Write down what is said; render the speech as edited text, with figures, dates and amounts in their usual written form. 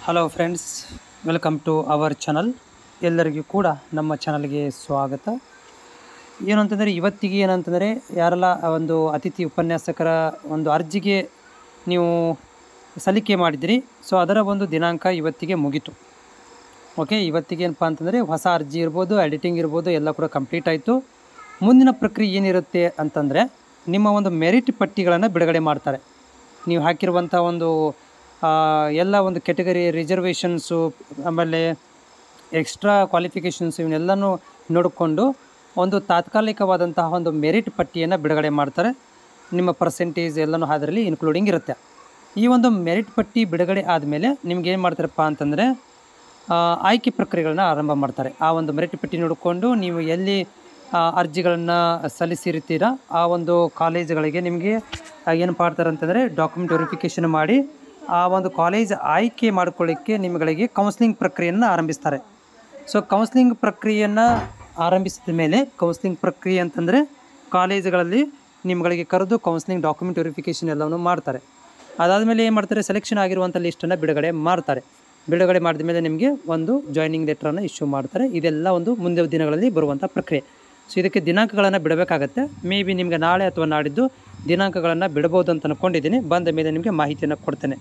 Hello friends, welcome to our channel. ಎಲ್ಲರಿಗೂ ಕೂಡ ನಮ್ಮ ಚಾನಲ್ಗೆ ಸ್ವಾಗತ. ಏನು ಅಂತಂದರೆ ಇವತ್ತಿಗೆ ಏನಂತಂದರೆ ಯಾರೆಲ್ಲ ಒಂದು ಅತಿಥಿ ಉಪನ್ಯಾಸಕರ ಒಂದು ಅರ್ಜಿಗೆ ನೀವು ಸಲ್ಲಿಕೆ ಮಾಡಿದಿರಿ, ಸೊ ಅದರ ಒಂದು ದಿನಾಂಕ ಇವತ್ತಿಗೆ ಮುಗೀತು. ಓಕೆ, ಇವತ್ತಿಗೆ ಏನಪ್ಪ ಅಂತಂದರೆ ಹೊಸ ಅರ್ಜಿ ಇರ್ಬೋದು, ಎಡಿಟಿಂಗ್ ಇರ್ಬೋದು, ಎಲ್ಲ ಕೂಡ ಕಂಪ್ಲೀಟ್ ಆಯಿತು. ಮುಂದಿನ ಪ್ರಕ್ರಿಯೆ ಏನಿರುತ್ತೆ ಅಂತಂದರೆ ನಿಮ್ಮ ಒಂದು ಮೆರಿಟ್ ಪಟ್ಟಿಗಳನ್ನು ಬಿಡುಗಡೆ ಮಾಡ್ತಾರೆ. ನೀವು ಹಾಕಿರುವಂಥ ಒಂದು ಎಲ್ಲ ಒಂದು ಕೆಟಗರಿ ರಿಸರ್ವೇಷನ್ಸು, ಆಮೇಲೆ ಎಕ್ಸ್ಟ್ರಾ ಕ್ವಾಲಿಫಿಕೇಷನ್ಸು ಇವನ್ನೆಲ್ಲನೂ ನೋಡಿಕೊಂಡು ಒಂದು ತಾತ್ಕಾಲಿಕವಾದಂತಹ ಒಂದು ಮೆರಿಟ್ ಪಟ್ಟಿಯನ್ನು ಬಿಡುಗಡೆ ಮಾಡ್ತಾರೆ. ನಿಮ್ಮ ಪರ್ಸೆಂಟೇಜ್ ಎಲ್ಲನೂ ಅದರಲ್ಲಿ ಇನ್ಕ್ಲೂಡಿಂಗ್ ಇರುತ್ತೆ. ಈ ಒಂದು ಮೆರಿಟ್ ಪಟ್ಟಿ ಬಿಡುಗಡೆ ಆದಮೇಲೆ ನಿಮ್ಗೆ ಏನು ಮಾಡ್ತಾರಪ್ಪ ಅಂತಂದರೆ ಆಯ್ಕೆ ಪ್ರಕ್ರಿಯೆಗಳನ್ನ ಆರಂಭ ಮಾಡ್ತಾರೆ. ಆ ಒಂದು ಮೆರಿಟ್ ಪಟ್ಟಿ ನೋಡಿಕೊಂಡು ನೀವು ಎಲ್ಲಿ ಅರ್ಜಿಗಳನ್ನು ಸಲ್ಲಿಸಿರ್ತೀರ ಆ ಒಂದು ಕಾಲೇಜುಗಳಿಗೆ ನಿಮಗೆ ಏನು ಮಾಡ್ತಾರೆ ಅಂತಂದರೆ ಡಾಕ್ಯುಮೆಂಟ್ ವೆರಿಫಿಕೇಷನ್ ಮಾಡಿ ಆ ಒಂದು ಕಾಲೇಜ್ ಆಯ್ಕೆ ಮಾಡ್ಕೊಳ್ಳಿಕ್ಕೆ ನಿಮ್ಮಗಳಿಗೆ ಕೌನ್ಸ್ಲಿಂಗ್ ಪ್ರಕ್ರಿಯೆಯನ್ನು ಆರಂಭಿಸ್ತಾರೆ. ಸೊ ಕೌನ್ಸ್ಲಿಂಗ್ ಪ್ರಕ್ರಿಯೆಯನ್ನು ಆರಂಭಿಸಿದ ಮೇಲೆ ಕೌನ್ಸ್ಲಿಂಗ್ ಪ್ರಕ್ರಿಯೆ ಅಂತಂದರೆ ಕಾಲೇಜುಗಳಲ್ಲಿ ನಿಮ್ಮಗಳಿಗೆ ಕರೆದು ಕೌನ್ಸ್ಲಿಂಗ್ ಡಾಕ್ಯುಮೆಂಟ್ ವೆರಿಫಿಕೇಷನ್ ಎಲ್ಲವನ್ನು ಮಾಡ್ತಾರೆ. ಅದಾದಮೇಲೆ ಏನು ಮಾಡ್ತಾರೆ, ಸೆಲೆಕ್ಷನ್ ಆಗಿರುವಂಥ ಲಿಸ್ಟನ್ನು ಬಿಡುಗಡೆ ಮಾಡ್ತಾರೆ. ಬಿಡುಗಡೆ ಮಾಡಿದ ಮೇಲೆ ನಿಮಗೆ ಒಂದು ಜಾಯ್ನಿಂಗ್ ಲೆಟ್ರನ್ನು ಇಶ್ಯೂ ಮಾಡ್ತಾರೆ. ಇದೆಲ್ಲ ಒಂದು ಮುಂದಿನ ದಿನಗಳಲ್ಲಿ ಬರುವಂಥ ಪ್ರಕ್ರಿಯೆ. ಸೊ ಇದಕ್ಕೆ ದಿನಾಂಕಗಳನ್ನು ಬಿಡಬೇಕಾಗತ್ತೆ. ಮೇ ಬಿ ನಿಮಗೆ ನಾಳೆ ಅಥವಾ ನಾಡಿದ್ದು ದಿನಾಂಕಗಳನ್ನು ಬಿಡ್ಬೋದು ಅಂತ ಅಂದ್ಕೊಂಡಿದ್ದೀನಿ. ಬಂದ ಮೇಲೆ ನಿಮಗೆ ಮಾಹಿತಿಯನ್ನು ಕೊಡ್ತೇನೆ.